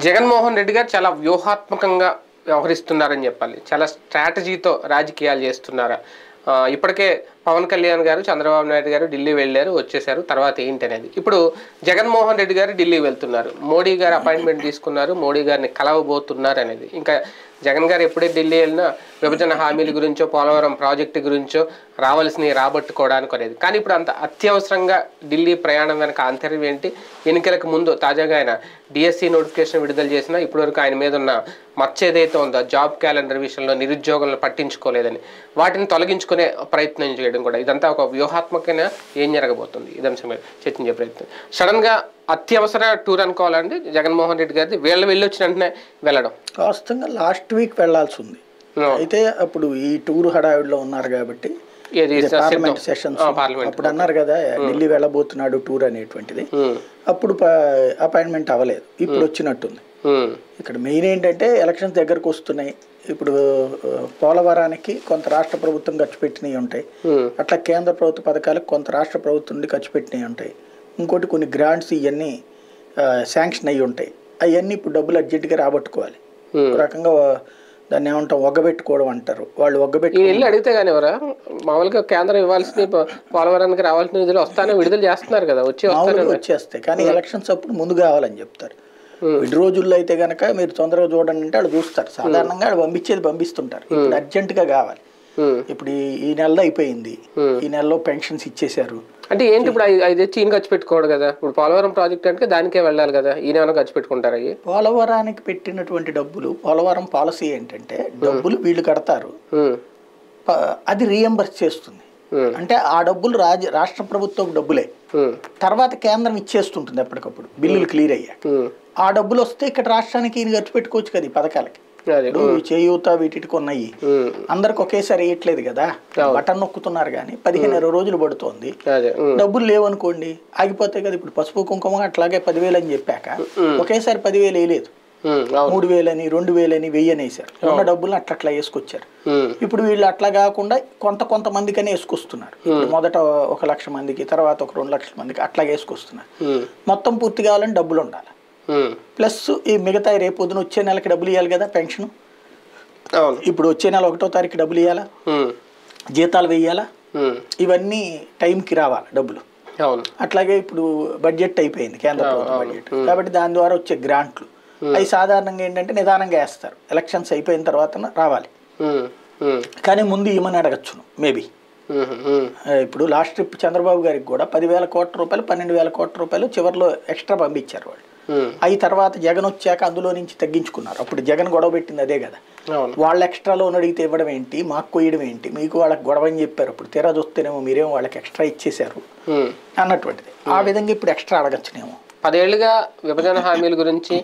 జగన్మోహన్ రెడ్డి గారు చాలా వ్యూహాత్మకంగా వ్యవహరిస్తున్నారని చెప్పాలి. చాలా స్ట్రాటజీతో రాజకీయాలు చేస్తున్నారా? ఇప్పటికే పవన్ కళ్యాణ్ గారు, చంద్రబాబు నాయుడు గారు ఢిల్లీ వెళ్ళారు, వచ్చేసారు. తర్వాత ఏంటి అనేది ఇప్పుడు జగన్మోహన్ రెడ్డి గారు ఢిల్లీ వెళ్తున్నారు. మోడీ గారు అపాయింట్మెంట్ తీసుకున్నారు, మోడీ గారిని కలవబోతున్నారు అనేది. ఇంకా జగన్ గారు ఎప్పుడే ఢిల్లీ వెళ్ళినా విభజన హామీల గురించో, పోలవరం ప్రాజెక్టు గురించో రావాల్సినవి రాబట్టుకోవడానికి అనేది. కానీ ఇప్పుడు అంత అత్యవసరంగా ఢిల్లీ ప్రయాణం వెనక ఆంతర్యం ఏంటి? ఎన్నికలకు ముందు తాజాగా ఆయన డిఎస్సి నోటిఫికేషన్ విడుదల చేసినా ఇప్పటివరకు ఆయన మీద ఉన్న మచ్చ ఏదైతే ఉందో, జాబ్ క్యాలెండర్ విషయంలో నిరుద్యోగులను పట్టించుకోలేదని, వాటిని తొలగించుకునే ప్రయత్నం చేయడం కూడా, ఇదంతా ఒక వ్యూహాత్మకంగా ఏం జరగబోతుంది? ఇది అంశం మీద చర్చించే ప్రయత్నం. సడన్గా అత్యవసర టూర్ అనుకోవాలండి జగన్మోహన్ రెడ్డి గారిది. వెళ్ళి వచ్చిన వెంటనే వెళ్ళడం వాస్తవంగా లాస్ట్ వీక్ వెళ్లాల్సి ఉంది. అయితే అప్పుడు ఈ టూర్ హడావిడిలో ఉన్నారు కాబట్టి పార్లమెంట్ సెషన్స్ అప్పుడు అన్నారు కదా ఢిల్లీ వెళ్ళబోతున్నాడు టూర్ అనేటువంటిది. అప్పుడు అపాయింట్మెంట్ అవ్వలేదు, ఇప్పుడు వచ్చినట్టుంది. ఇక్కడ మెయిన్ ఏంటంటే ఎలక్షన్స్ దగ్గరకు వస్తున్నాయి. ఇప్పుడు పోలవరానికి కొంత రాష్ట్ర ప్రభుత్వం ఖర్చు పెట్టినవి ఉంటాయి, అట్లా కేంద్ర ప్రభుత్వ పథకాలకు కొంత రాష్ట్ర ప్రభుత్వం నుండి ఖర్చు పెట్టినవి ఉంటాయి. ఇంకోటి కొన్ని గ్రాంట్స్ ఇవన్నీ శాంక్షన్ అయ్యి ఉంటాయి. అవన్నీ ఇప్పుడు డబ్బులు అర్జెంటుగా రాబట్టుకోవాలి. ఒక రకంగా దాన్ని ఏమంటాం, ఒగ్గబెట్టుకోవడం అంటారు వాళ్ళు. ఒగ్గబెట్టి అడిగితే కానీ ఎవరా మామూలుగా కేంద్రం ఇవ్వాల్సిన పోలవరానికి రావాల్సిన నిధులు వస్తానే విడుదల చేస్తున్నారు కదా, వచ్చేస్తాయి. కానీ ఎలక్షన్స్ అప్పుడు ముందు కావాలని చెప్తారు. విడి రోజుల్లో అయితే కనుక మీరు తొందరగా చూడండి అంటే వాళ్ళు చూస్తారు. సాధారణంగా వాళ్ళు పంపిస్తుంటారు. ఇప్పుడు అర్జెంటుగా కావాలి. ఇప్పుడు ఈ నెలలో అయిపోయింది, ఈ నెలలో పెన్షన్స్ ఇచ్చేసారు అంటే ఏంటి? ఇప్పుడు అది చీన్ ఖర్చు పెట్టుకోవడం కదా. ఇప్పుడు పోలవరం ప్రాజెక్ట్ అంటే దానికే వెళ్ళాలి కదా, ఈయన ఖర్చు పెట్టుకుంటారు. అవి పోలవరానికి పెట్టినటువంటి డబ్బులు, పోలవరం పాలసీ ఏంటంటే డబ్బులు వీళ్ళు కడతారు, అది రీఎంబర్స్ చేస్తుంది. అంటే ఆ డబ్బులు రాష్ట్ర ప్రభుత్వం డబ్బులే, తర్వాత కేంద్రం ఇచ్చేస్తుంటుంది ఎప్పటికప్పుడు బిల్లులు క్లియర్ అయ్యాక. ఆ డబ్బులు వస్తే ఇక్కడ రాష్ట్రానికి ఈయన ఖర్చు పెట్టుకోవచ్చు కదా ఈ పథకాలకి. చేయూత వీటికి ఉన్నాయి, అందరికి ఒకేసారి వేయట్లేదు కదా, బటన్ నొక్కుతున్నారు కానీ 15-20 రోజులు పడుతోంది. డబ్బులు లేవనుకోండి ఆగిపోతాయి కదా. ఇప్పుడు పసుపు కుంకుమ అట్లాగే 10,000 అని చెప్పాక ఒకేసారి 10,000 వేయలేదు, 3,000 అని 2,000 అని 1,000 వేసారు. ఉన్న డబ్బులను అట్లా వేసుకొచ్చారు. ఇప్పుడు వీళ్ళు అట్లా కాకుండా కొంతమందికనే వేసుకొస్తున్నారు. మొదట 1,00,000 మందికి, తర్వాత ఒక 2,00,000 మందికి అట్లా వేసుకొస్తున్నారు. మొత్తం పూర్తి కావాలని డబ్బులు ఉండాలి. ప్లస్ ఈ మిగతా రేపు పొద్దున వచ్చే నెలకి డబ్బులు ఇవ్వాలి కదా, పెన్షన్. ఇప్పుడు వచ్చే నెల 1వ తారీఖు డబ్బులు ఇవ్వాలా, జీతాలు వేయాలా, ఇవన్నీ టైంకి రావాలి డబ్బులు. అట్లాగే ఇప్పుడు బడ్జెట్ అయిపోయింది, కేంద్ర ప్రభుత్వ బడ్జెట్, కాబట్టి దాని ద్వారా వచ్చే గ్రాంట్లు అవి సాధారణంగా ఏంటంటే నిదానంగా వేస్తారు. ఎలక్షన్స్ అయిపోయిన తర్వాత రావాలి, కానీ ముందు ఇవ్వమని అడగచ్చును మేబీ. ఇప్పుడు లాస్ట్ ట్రిప్ చంద్రబాబు గారికి కూడా 10,000 కోట్ల రూపాయలు, 12,000 కోట్ల రూపాయలు చివరిలో ఎక్స్ట్రా పంపించారు వాళ్ళు. అవి తర్వాత జగన్ వచ్చాక అందులో నుంచి తగ్గించుకున్నారు. అప్పుడు జగన్ గొడవ పెట్టింది అదే కదా, వాళ్ళు ఎక్స్ట్రా లోన్ అడిగితే ఇవ్వడం ఏంటి, మాకు కొయ్యడం ఏంటి, మీకు వాళ్ళకి గొడవ అని చెప్పారు. అప్పుడు తీరా చూస్తేనేమో మీరేమో వాళ్ళకి ఎక్స్ట్రా ఇచ్చేశారు అన్నటువంటిది. ఆ విధంగా ఇప్పుడు ఎక్స్ట్రా అడగచ్చునేమో. 10 ఏళ్లుగా విభజన హామీల గురించి,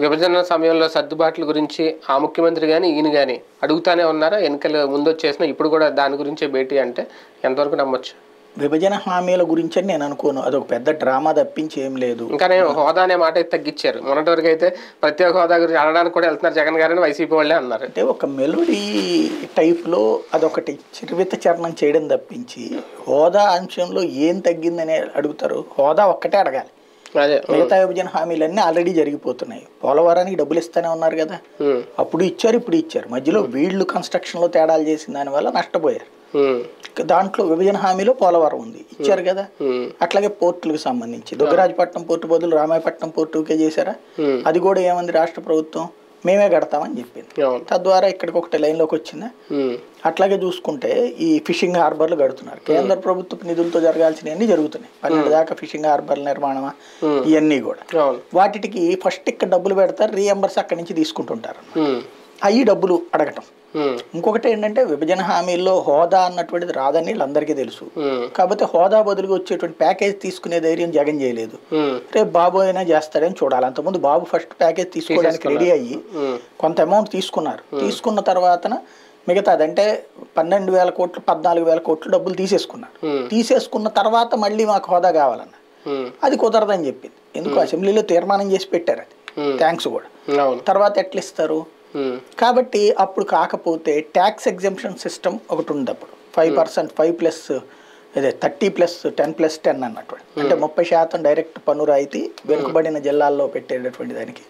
విభజన సమయంలో సర్దుబాట్ల గురించి ఆ ముఖ్యమంత్రి కానీ ఈయన కానీ అడుగుతానే ఉన్నారా? ఎన్నికలు ముందు వచ్చేసిన ఇప్పుడు కూడా దాని గురించే భేటీ అంటే ఎంతవరకు నమ్మొచ్చు? విభజన హామీల గురించి అని నేను అనుకోను, అదొక పెద్ద డ్రామా తప్పించి ఏం లేదు. ఇంకా హోదా అనే మాట అయితే తగ్గించారు. మొన్నటి వరకు అయితే ప్రత్యేక హోదా గురించి అనడానికి కూడా వెళ్తున్నారు జగన్ గారని వైసీపీ వాళ్ళే అన్నారు. అంటే ఒక మెలోడీ టైప్లో అదొకటి చిరువిత చరణం చేయడం తప్పించి హోదా అంశంలో ఏం తగ్గిందని అడుగుతారు. హోదా ఒక్కటే అడగాలి, మిగతా విభజన హామీలన్నీ ఆల్రెడీ జరిగిపోతున్నాయి. పోలవరానికి డబ్బులు ఇస్తానే ఉన్నారు కదా, అప్పుడు ఇచ్చారు, ఇప్పుడు ఇచ్చారు. మధ్యలో వీళ్ళు కన్స్ట్రక్షన్లో తేడాలు చేసిన దానివల్ల నష్టపోయారు. దాంట్లో విభజన హామీలో పోలవరం ఉంది, ఇచ్చారు కదా. అట్లాగే పోర్టులకు సంబంధించి దుగ్గరాజపట్నం పోర్టు బదులు రామాయపట్నం పోర్టుకే చేశారా, అది కూడా ఏమంది రాష్ట్ర ప్రభుత్వం మేమే కడతామని చెప్పింది. తద్వారా ఇక్కడికి ఒకటి లైన్లోకి వచ్చిందా. అట్లాగే చూసుకుంటే ఈ ఫిషింగ్ హార్బర్లు కడుతున్నారు, కేంద్ర ప్రభుత్వ నిధులతో జరగాల్సినవన్నీ జరుగుతున్నాయి. 12 దాకా ఫిషింగ్ హార్బర్ల నిర్మాణమా ఇవన్నీ కూడా. వాటికి ఫస్ట్ ఇక్కడ డబ్బులు పెడతారు, రీఎంబర్స్ అక్కడి నుంచి తీసుకుంటుంటారు. అవి డబ్బులు అడగటం. ఇంకొకటి ఏంటంటే విభజన హామీల్లో హోదా అన్నటువంటిది రాదని వీళ్ళందరికీ తెలుసు. కాకపోతే హోదా బదులుగా వచ్చేటువంటి ప్యాకేజ్ తీసుకునే ధైర్యం జగన్ చేయలేదు. రేపు బాబు అయినా చేస్తాడని చూడాలి. అంతకుముందు బాబు ఫస్ట్ ప్యాకేజ్ తీసుకోవడానికి రెడీ అయ్యి కొంత అమౌంట్ తీసుకున్నారు. తీసుకున్న తర్వాత మిగతాదంటే 12,000 కోట్లు 14,000 కోట్లు డబ్బులు తీసేసుకున్నారు. తీసేసుకున్న తర్వాత మళ్ళీ మాకు హోదా కావాలన్న, అది కుదరదని చెప్పింది. ఎందుకు అసెంబ్లీలో తీర్మానం చేసి పెట్టారు, అది థ్యాంక్స్ కూడా. తర్వాత ఎట్లా ఇస్తారు? కాబట్టి అప్పుడు కాకపోతే ట్యాక్స్ ఎగ్జంప్షన్ సిస్టమ్ ఒకటి ఉంది. అప్పుడు 5% 5+ అదే 30+10+10 అన్నటువంటి, అంటే 30% డైరెక్ట్ పన్ను రాయితీ వెనుకబడిన జిల్లాల్లో పెట్టేటటువంటి దానికి,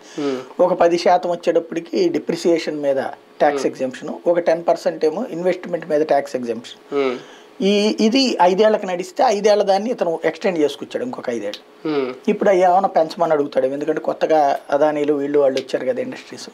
ఒక 10% వచ్చేటప్పటికి డిప్రిసియేషన్ మీద ట్యాక్స్ ఎగ్జంప్షన్, ఒక 10% ఏమో ఇన్వెస్ట్మెంట్ మీద ట్యాక్స్ ఎగ్జంప్షన్. ఇది 5 ఏళ్లకు నడిస్తే 5 ఏళ్ల దాన్ని ఇతను ఎక్స్టెండ్ చేసుకొచ్చాడు ఇంకొక 5 ఏళ్ళు. ఇప్పుడు అవి ఏమైనా పెంచమని అడుగుతాడు, ఎందుకంటే కొత్తగా అదానీలు వాళ్ళు వచ్చారు కదా ఇండస్ట్రీస్,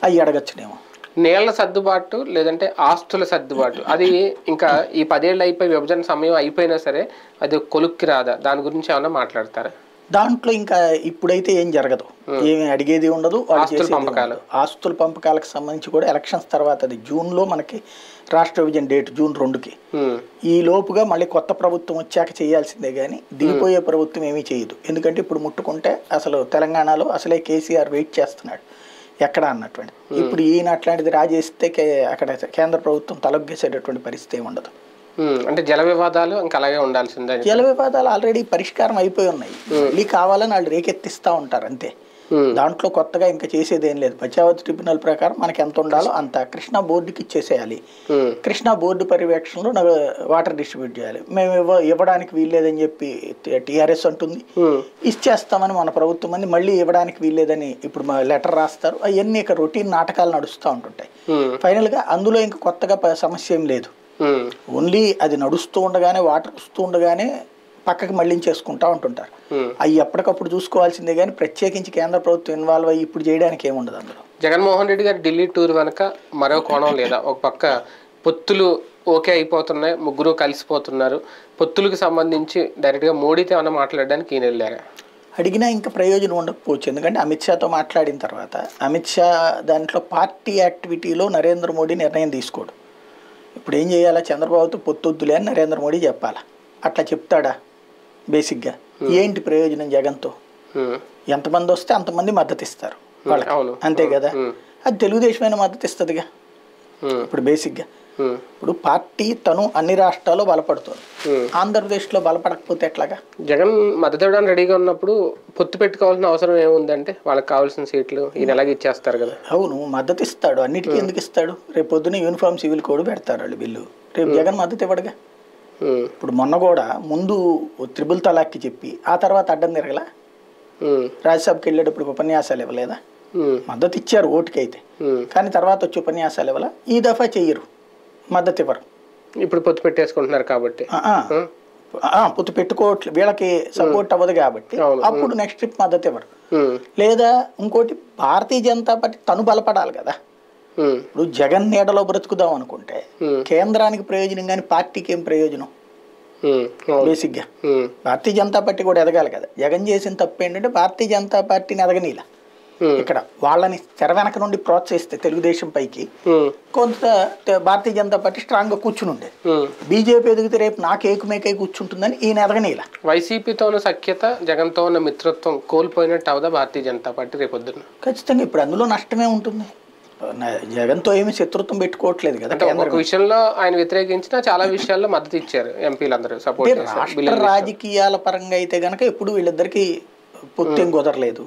అవి అడగచ్చునేమో. నేళ్ల సర్దుబాటు లేదంటే ఆస్తుల సర్దుబాటు, అది ఇంకా ఈ 10 ఏళ్ళు అయిపోయి విభజన సమయం అయిపోయినా సరే అది కొలుక్కి రాదా? దాని గురించి ఏమన్నా మాట్లాడతారా? దాంట్లో ఇంకా ఇప్పుడైతే ఏం జరగదు, ఏమి అడిగేది ఉండదు. ఆస్తుల పంపకాలకు సంబంధించి కూడా ఎలక్షన్స్ తర్వాత, అది జూన్లో మనకి రాష్ట్ర విభజన డేట్ జూన్ 2కి, ఈ లోపుగా మళ్ళీ కొత్త ప్రభుత్వం వచ్చాక చేయాల్సిందే కానీ దిగిపోయే ప్రభుత్వం ఏమీ చేయదు. ఎందుకంటే ఇప్పుడు ముట్టుకుంటే అసలు తెలంగాణలో అసలే కేసీఆర్ వెయిట్ చేస్తున్నాడు ఎక్కడ అన్నటువంటి, ఇప్పుడు ఈయన అట్లాంటిది రాజేస్తే అక్కడ కేంద్ర ప్రభుత్వం తలొగ్గేసేటటువంటి పరిస్థితి ఉండదు. అంటే జల వివాదాలు ఇంకా అలాగే ఉండాల్సిందే. జల వివాదాలు ఆల్రెడీ పరిష్కారం అయిపోయి ఉన్నాయి, మళ్ళీ కావాలని వాళ్ళు రేకెత్తిస్తూ ఉంటారు అంతే. దాంట్లో కొత్తగా ఇంకా చేసేది ఏం లేదు. పచావతి ట్రిబ్యునల్ ప్రకారం మనకి ఎంత ఉండాలో అంత కృష్ణా బోర్డుకి ఇచ్చేసేయాలి. కృష్ణా బోర్డు పర్యవేక్షణలో వాటర్ డిస్ట్రిబ్యూట్ చేయాలి. మేము ఇవ్వడానికి వీల్లేదని చెప్పి టీఆర్ఎస్ అంటుంది, ఇచ్చేస్తామని మన ప్రభుత్వం మంది మళ్ళీ ఇవ్వడానికి వీల్లేదని ఇప్పుడు లెటర్ రాస్తారు. అవన్నీ ఇక రొటీన్ నాటకాలు నడుస్తూ ఉంటుంటాయి. ఫైనల్గా అందులో ఇంకా కొత్తగా సమస్య ఏం లేదు. ఓన్లీ అది నడుస్తూ ఉండగానే వాటర్ వస్తూ ఉండగానే పక్కకి మళ్ళించేసుకుంటా ఉంటుంటారు. అవి ఎప్పటికప్పుడు చూసుకోవాల్సిందే కానీ ప్రత్యేకించి కేంద్ర ప్రభుత్వం ఇన్వాల్వ్ అయ్యి ఇప్పుడు చేయడానికి ఏముండదు అందులో. జగన్మోహన్ రెడ్డి గారు ఢిల్లీ టూర్ వెనక మరో కోణం లేదా? ఒక పక్క పొత్తులు ఓకే అయిపోతున్నాయి, ముగ్గురు కలిసిపోతున్నారు, పొత్తులకు సంబంధించి డైరెక్ట్గా మోడీతో ఏమైనా మాట్లాడడానికి ఈయన వెళ్ళారా? అడిగినా ఇంకా ప్రయోజనం ఉండకపోవచ్చు. ఎందుకంటే అమిత్ షాతో మాట్లాడిన తర్వాత అమిత్ షా దాంట్లో పార్టీ యాక్టివిటీలో నరేంద్ర మోడీ నిర్ణయం తీసుకోడు. ఇప్పుడు ఏం చేయాలా, చంద్రబాబుతో పొత్తొద్దులే అని నరేంద్ర మోడీ చెప్పాలా? అట్లా చెప్తాడా? బేసిక్గా ఏంటి ప్రయోజనం జగన్తో? ఎంతమంది వస్తే అంతమంది మద్దతు ఇస్తారు వాళ్ళకి, అంతే కదా. అది తెలుగుదేశమైన మద్దతు ఇస్తుందిగా. ఇప్పుడు బేసిక్గా ఇప్పుడు పార్టీ తను అన్ని రాష్ట్రాల్లో బలపడుతుంది, ఆంధ్రప్రదేశ్లో బలపడకపోతే ఎట్లాగా? జగన్ మద్దతు ఇవ్వడానికి రెడీగా ఉన్నప్పుడు పొత్తు పెట్టుకోవాల్సిన అవసరం ఏముందంటే వాళ్ళకి కావాల్సిన సీట్లు ఈయన ఎలాగ ఇచ్చేస్తారు కదా. అవును, మద్దతు ఇస్తాడు, అన్నిటికీ ఎందుకు ఇస్తాడు? రేపు పొద్దున యూనిఫామ్ సివిల్ కోడ్ పెడతారు వాళ్ళు బిల్లు, రేపు జగన్ మద్దతు ఇవ్వడుగా. ఇప్పుడు మొన్న కూడా ముందు త్రిబుల్ తలాక్కి చెప్పి ఆ తర్వాత అడ్డం తిరగలా, రాజ్యసభకి వెళ్ళేటప్పుడు ఉపన్యాసాలు ఇవ్వలేదా? మద్దతు ఇచ్చారు ఓటుకైతే, కానీ తర్వాత వచ్చి ఉపన్యాసాలు ఇవ్వాల. ఈ దఫా చెయ్యరు, మద్దతు ఇవ్వరు. ఇప్పుడు పొత్తు పెట్టేసుకుంటున్నారు కాబట్టి, పొత్తు పెట్టుకోవట్లేదు, వీళ్ళకి సపోర్ట్ అవ్వదు కాబట్టి అప్పుడు నెక్స్ట్ ట్రిప్ మద్దతు ఇవ్వరు. లేదా ఇంకోటి, భారతీయ జనతా పార్టీ తను బలపడాలి కదా. ఇప్పుడు జగన్ నీడలో బ్రతుకుదాం అనుకుంటే కేంద్రానికి ప్రయోజనం కానీ పార్టీకి ఏం ప్రయోజనం? బేసిక్గా భారతీయ జనతా పార్టీ కూడా ఎదగాలి కదా. జగన్ చేసిన తప్పు ఏంటంటే భారతీయ జనతా పార్టీని ఎదగనీలా. ఇక్కడ వాళ్ళని తెర వెనక నుండి ప్రోత్సహిస్తే తెలుగుదేశం పైకి కొంత భారతీయ జనతా పార్టీ స్ట్రాంగ్ గా కూర్చుని ఉండే, బీజేపీ ఎదిగితే రేపు నాకు ఏకమేకై కూర్చుంటుందని ఈయన ఎదగనీలా. వైసీపీతో ఉన్న సఖ్యత, జగన్తో ఉన్న మిత్రత్వం కోల్పోయినట్టు అవదా భారతీయ జనతా పార్టీ రేపొద్దున? ఖచ్చితంగా ఇప్పుడు అందులో నష్టమే ఉంటుంది. జగన్తో ఏమి శత్రుత్వం పెట్టుకోవట్లేదు కదా. ఒక విషయంలో ఆయన వ్యతిరేకించిన చాలా విషయాల్లో మద్దతు ఇచ్చారు ఎంపీలందరూ, సపోర్ట్. రాష్ట్ర రాజకీయాల పరంగా అయితే గనక ఎప్పుడు వీళ్ళిద్దరికి పొత్తు ఏం కుదరలేదు.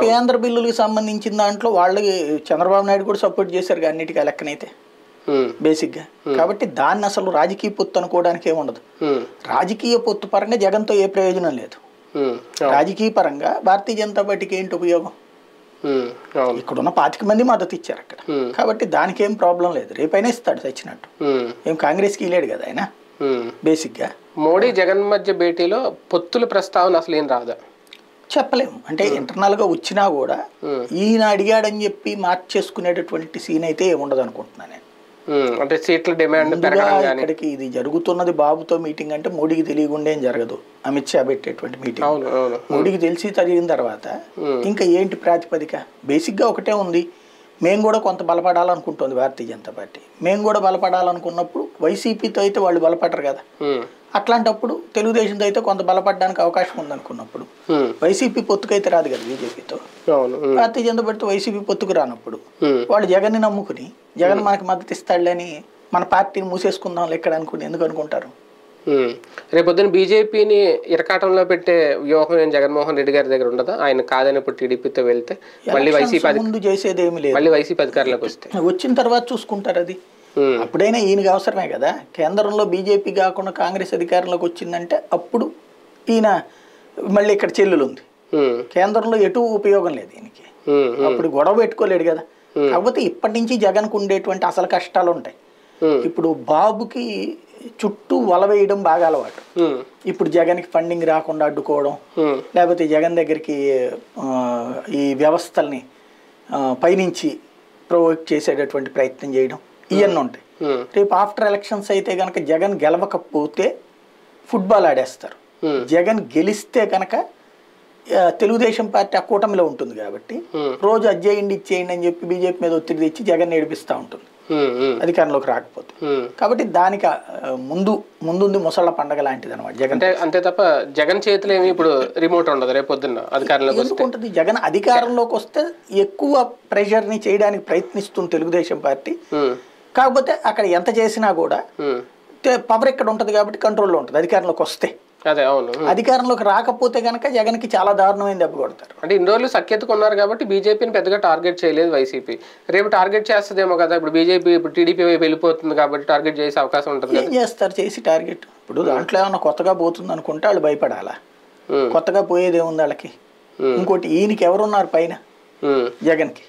కేంద్ర బిల్లులకు సంబంధించిన దాంట్లో వాళ్ళకి చంద్రబాబు నాయుడు కూడా సపోర్ట్ చేశారు అన్నిటికీ ఆ లెక్కనైతే బేసిక్ గా. కాబట్టి దాన్ని అసలు రాజకీయ పొత్తు అనుకోవడానికి ఏముండదు. రాజకీయ పొత్తు పరంగా జగన్తో ఏ ప్రయోజనం లేదు. రాజకీయ పరంగా భారతీయ జనతా పార్టీకి ఏంటి ఉపయోగం? ఇక్కడున్న 25 మంది మద్దతు ఇచ్చారు అక్కడ, కాబట్టి దానికి ఏం ప్రాబ్లం లేదు. రేపైనా ఇస్తాడు చచ్చినట్టు. ఏం కాంగ్రెస్కి లేడు కదా ఆయన. బేసిక్ గా మోడీ జగన్ మధ్య భేటీలో పొత్తుల ప్రస్తావన అసలు ఏం రాదా? చెప్పలేము. అంటే ఇంటర్నల్ గా వచ్చినా కూడా ఈయన అడిగాడని చెప్పి మార్చేసుకునేటటువంటి సీన్ అయితే ఏముండదు అనుకుంటున్నాను నేను. అంటే సీట్ల డిమాండ్ ఇక్కడికి ఇది జరుగుతున్నది బాబుతో మీటింగ్ అంటే మోడీకి తెలియకుండా ఏం జరగదు. అమిత్ షా పెట్టేటువంటి మీటింగ్ మోడీకి తెలిసి జరిగిన తర్వాత ఇంకా ఏంటి ప్రాతిపదిక? బేసిక్ గా ఒకటే ఉంది, మేము కూడా కొంత బలపడాలనుకుంటుంది భారతీయ జనతా పార్టీ. మేము కూడా బలపడాలనుకున్నప్పుడు వైసీపీతో అయితే వాళ్ళు బలపడరు కదా. అట్లాంటప్పుడు తెలుగుదేశంతో అయితే కొంత బలపడడానికి అవకాశం ఉందనుకున్నప్పుడు వైసీపీ పొత్తుకైతే రాదు కదా బీజేపీతో. భారతీయ జనతా పార్టీతో వైసీపీ పొత్తుకు రానప్పుడు వాళ్ళు జగన్ని నమ్ముకుని జగన్ మనకి మద్దతు ఇస్తాడులేని మన పార్టీని మూసేసుకుందాం ఎక్కడ అనుకుని ఎందుకు అనుకుంటారు? రేపొద్దున బీజేపీని ఇరకాటంలో పెట్టే వ్యూహం ఏం జగన్మోహన్ రెడ్డి గారి దగ్గర ఉండదా? ఆయన కాదనప్పుడు టీడీపీతో వెళ్తే మళ్ళీ వైసీపీ ముందు చేసేది ఏమి లేదు. మళ్ళీ వైసీపీ అధికారంలోకి వస్తే వచ్చిన తర్వాత చూసుకుంటారు. అది అప్పుడైనా ఈయనకి అవసరమే కదా. కేంద్రంలో బీజేపీ కాకుండా కాంగ్రెస్ అధికారంలోకి వచ్చిందంటే అప్పుడు ఈయన మళ్ళీ ఇక్కడ చెల్లులు ఉంది. కేంద్రంలో ఎటు ఉపయోగం లేదు ఈయనకి, అప్పుడు గొడవ పెట్టుకోలేడు కదా. కాకపోతే ఇప్పటి నుంచి జగన్కు ఉండేటువంటి అసలు కష్టాలు ఉంటాయి. ఇప్పుడు బాబుకి చుట్టూ వల వేయడం బాగా అలవాటు. ఇప్పుడు జగన్కి ఫండింగ్ రాకుండా అడ్డుకోవడం, లేకపోతే జగన్ దగ్గరికి ఈ వ్యవస్థల్ని పైనుంచి ప్రొవోక్ చేసేటటువంటి ప్రయత్నం చేయడం, ఇవన్నీ ఉంటాయి. రేపు ఆఫ్టర్ ఎలక్షన్స్ అయితే కనుక జగన్ గెలవకపోతే ఫుట్బాల్ ఆడేస్తారు. జగన్ గెలిస్తే కనుక తెలుగుదేశం పార్టీ ఆ కూటమిలో ఉంటుంది కాబట్టి రోజు అజ్జేయండి ఇచ్చేయండి అని చెప్పి బీజేపీ మీద ఒత్తిడి తెచ్చి జగన్ ఏడిపిస్తూ ఉంటుంది అధికారంలోకి రాకపోతే. కాబట్టి దానికి ముందుంది ముసళ్ళ పండగ లాంటిది అనమాట జగన్. అంతే తప్ప జగన్ చేతిలో ఏమి ఇప్పుడు రిమోట్ ఉండదు రేపు పొద్దున్న అధికారంలోకి ఎందుకుంటుంది. జగన్ అధికారంలోకి వస్తే ఎక్కువ ప్రెషర్ ని చేయడానికి ప్రయత్నిస్తుంది తెలుగుదేశం పార్టీ. కాకపోతే అక్కడ ఎంత చేసినా కూడా పవర్ ఇక్కడ ఉంటుంది కాబట్టి కంట్రోల్లో ఉంటుంది అధికారంలోకి వస్తే. అదే అవును. అధికారంలోకి రాకపోతే కనుక జగన్ కి చాలా దారుణమైన దెబ్బ కొడతారు. అంటే ఇన్ని రోజులు సఖ్యతకు ఉన్నారు కాబట్టి బీజేపీని పెద్దగా టార్గెట్ చేయలేదు వైసీపీ. రేపు టార్గెట్ చేస్తుందేమో కదా. ఇప్పుడు బీజేపీ ఇప్పుడు టీడీపీ వైపు వెళ్ళిపోతుంది కాబట్టి టార్గెట్ చేసే అవకాశం ఉంటుంది. ఏం చేస్తారు చేసి టార్గెట్? ఇప్పుడు దాంట్లో ఏమన్నా కొత్తగా పోతుంది అనుకుంటే వాళ్ళు భయపడాలా? కొత్తగా పోయేది ఏముంది వాళ్ళకి? ఇంకోటి ఈయనకి ఎవరున్నారు పైన జగన్కి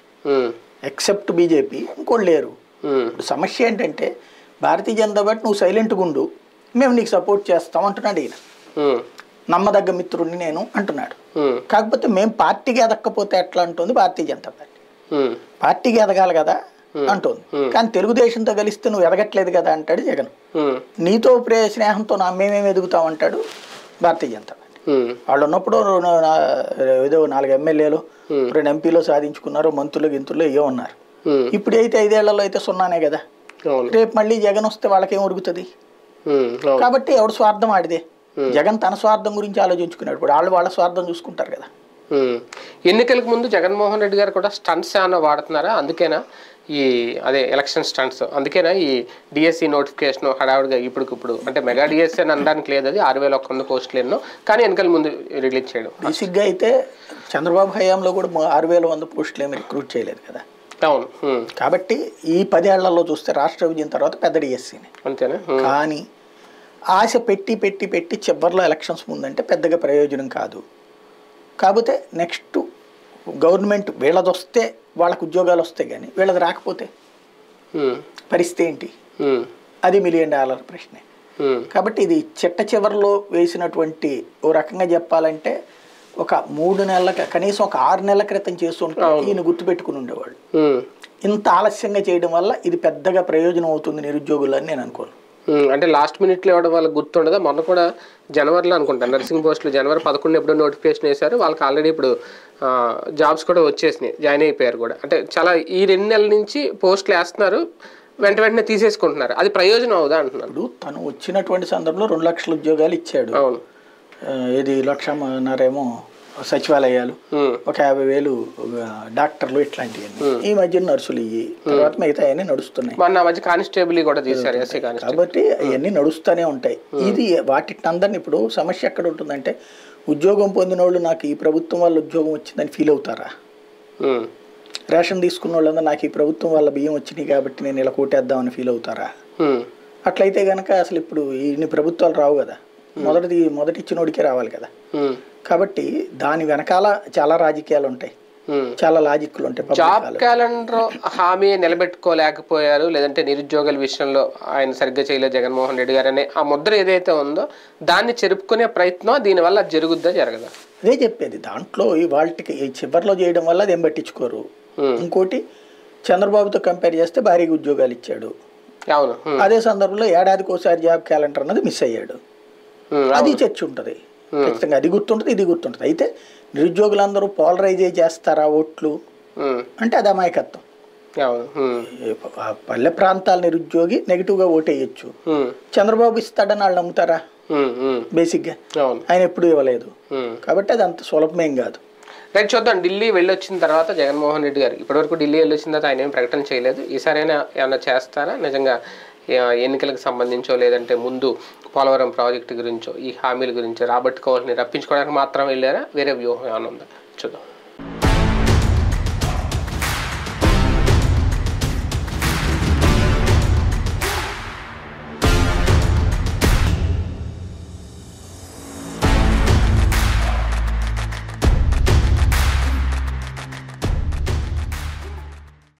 ఎక్సెప్ట్ బీజేపీ, ఇంకోటి లేరు. ఇప్పుడు సమస్య ఏంటంటే భారతీయ జనతా పార్టీ నువ్వు సైలెంట్గా ఉండు, మేము నీకు సపోర్ట్ చేస్తాం అంటున్నాడు ఈయన. నమ్మదగ్గ మిత్రుడిని నేను అంటున్నాడు. కాకపోతే మేము పార్టీకి ఎదక్కపోతే ఎట్లా అంటుంది భారతీయ జనతా పార్టీ. పార్టీకి ఎదగాలి కదా అంటుంది, కానీ తెలుగుదేశంతో కలిస్తే నువ్వు ఎదగట్లేదు కదా అంటాడు జగన్. నీతో స్నేహంతో మేమేమి ఎదుగుతాం అంటాడు భారతీయ జనతా పార్టీ. వాళ్ళు ఉన్నప్పుడు ఏదో 4 ఎమ్మెల్యేలు 2 ఎంపీలు సాధించుకున్నారు, మంత్రులు గింతులు ఏమో ఉన్నారు. ఇప్పుడు అయితే 5 ఏళ్లలో అయితే 0 కదా. రేపు మళ్ళీ జగన్ వస్తే వాళ్ళకేం ఉరుగుతుంది? కాబట్టి ఎవడు స్వార్థం ఆడిదే. జగన్ తన స్వార్థం గురించి ఆలోచించుకున్నాడు, ఇప్పుడు వాళ్ళ స్వార్థం చూసుకుంటారు కదా. ఎన్నికలకు ముందు జగన్మోహన్ రెడ్డి గారు కూడా స్టంట్స్ ఏమైనా వాడుతున్నారా? అందుకేనా ఈ ఎలక్షన్ స్టంట్స్, అందుకేనా ఈ డిఎస్సి నోటిఫికేషన్ హడావుడిగా ఇప్పుడు అంటే మెగా డిఎస్సి అని అనడానికి లేదు, అది 6100 పోస్టులు ఎన్నో, కానీ ఎన్నికల ముందు రిలీజ్ చేయడం. బేసిక్గా అయితే చంద్రబాబు హయాంలో కూడా 6100 పోస్టులు ఏమి రిక్రూట్ చేయలేదు కదా. అవును. కాబట్టి ఈ 10 ఏళ్లలో చూస్తే రాష్ట్ర విభజన తర్వాత పెద్ద డిఎస్సిని అంతేనా. కానీ ఆశ పెట్టి చివరిలో ఎలక్షన్స్ ముందంటే పెద్దగా ప్రయోజనం కాదు. కాకపోతే నెక్స్ట్ గవర్నమెంట్ వీళ్ళది వస్తే వాళ్ళకు ఉద్యోగాలు వస్తాయి, కానీ వీళ్ళది రాకపోతే పరిస్థితి ఏంటి? అది $1 మిలియన్ ప్రశ్నే. కాబట్టి ఇది చివరిలో వేసినటువంటి ఓ రకంగా చెప్పాలంటే ఒక 3 నెలల కనీసం ఒక 6 నెలల క్రితం చేస్తుంటే ఈయన గుర్తుపెట్టుకుని ఉండేవాళ్ళు. ఇంత ఆలస్యంగా చేయడం వల్ల ఇది పెద్దగా ప్రయోజనం అవుతుంది నిరుద్యోగులు అని నేను అనుకోను. అంటే లాస్ట్ మినిట్లో ఇవ్వడం వాళ్ళకి గుర్తుండదా? మొన్న కూడా జనవరిలో అనుకుంటాను నర్సింగ్ పోస్టులు జనవరి 11 ఎప్పుడో నోటిఫికేషన్ వేశారు, వాళ్ళకి ఆల్రెడీ ఇప్పుడు జాబ్స్ కూడా వచ్చేసినాయి, జాయిన్ అయిపోయారు కూడా. అంటే చాలా ఈ 2 నెలల నుంచి పోస్టులు వేస్తున్నారు, వెంటనే తీసేసుకుంటున్నారు. అది ప్రయోజనం అవుదా అంటున్నాడు. తను వచ్చినటువంటి సందర్భంలో 2 లక్షల ఉద్యోగాలు ఇచ్చాడు. అవును. ఇది 1,500,000 సచివాలయాలు, ఒక 50,000 డాక్టర్లు, ఇట్లాంటివన్నీ. ఈ మధ్య నర్సులు ఇవి తర్వాత మిగతా అవన్నీ నడుస్తున్నాయి. మధ్య కానిస్టేబుల్ కూడా తీశారు. కాబట్టి అవన్నీ నడుస్తూనే ఉంటాయి. ఇది వాటిని ఇప్పుడు సమస్య ఎక్కడ ఉంటుందంటే ఉద్యోగం పొందిన వాళ్ళు నాకు ఈ ప్రభుత్వం వల్ల ఉద్యోగం వచ్చిందని ఫీల్ అవుతారా? రేషన్ తీసుకున్న వాళ్ళందరూ నాకు ఈ ప్రభుత్వం వల్ల బియ్యం వచ్చినాయి కాబట్టి నేను ఇలా కోటేద్దామని ఫీల్ అవుతారా? అట్లయితే కనుక అసలు ఇప్పుడు ఇన్ని ప్రభుత్వాలు రావు కదా, మొదటి ఇచ్చినోడికే రావాలి కదా. కాబట్టి దాని వెనకాల చాలా రాజకీయాలు ఉంటాయి, చాలా లాజిక్లు ఉంటాయి. జాబ్ క్యాలెండర్ హామీ నిలబెట్టుకోలేకపోయారు, లేదంటే నిరుద్యోగుల విషయంలో ఆయన సరిగ్గా చేయలేదు జగన్మోహన్ రెడ్డి గారు అనే ఆ ముద్ర ఏదైతే ఉందో దాన్ని చెరుపుకునే ప్రయత్నం దీనివల్ల జరుగుద్దా జరగదా? అదే చెప్పేది. దాంట్లో వాళ్ళకి చివరిలో చేయడం వల్ల అది ఏం పట్టించుకోరు. ఇంకోటి చంద్రబాబుతో కంపేర్ చేస్తే భారీగా ఉద్యోగాలు ఇచ్చాడు. అవును. అదే సందర్భంలో ఏడాదికి ఒకసారి జాబ్ క్యాలెండర్ అన్నది మిస్ అయ్యాడు. అది చర్చ ఉంటుంది ఖచ్చితంగా, అది గుర్తుంటుంది, ఇది గుర్తుంటుంది. అయితే నిరుద్యోగులందరూ పోలరైజ్ చేస్తారా ఓట్లు అంటే అది అమాయకత్వం. పల్లె ప్రాంతాల నిరుద్యోగి నెగిటివ్గా ఓటేయచ్చు, చంద్రబాబు ఇస్తాడని వాళ్ళు నమ్ముతారా? బేసిక్గా ఆయన ఎప్పుడు ఇవ్వలేదు, కాబట్టి అది అంత సులభమేం కాదు. రైట్, చూద్దాం. ఢిల్లీ వెళ్ళొచ్చిన తర్వాత జగన్మోహన్ రెడ్డి గారు ఇప్పటివరకు ఢిల్లీ వెళ్ళొచ్చిన తర్వాత ఆయన ఏం ప్రకటన చేయలేదు. ఈసారైనా ఏమైనా చేస్తారా? నిజంగా ఎన్నికలకు సంబంధించో లేదంటే ముందు పోలవరం ప్రాజెక్టు గురించో ఈ హామీల గురించో రాబట్టుకోవాలని రప్పించుకోవడానికి మాత్రం వెళ్ళారా? వేరే వ్యూహం ఏమైనా ఉందా? చూద్దాం.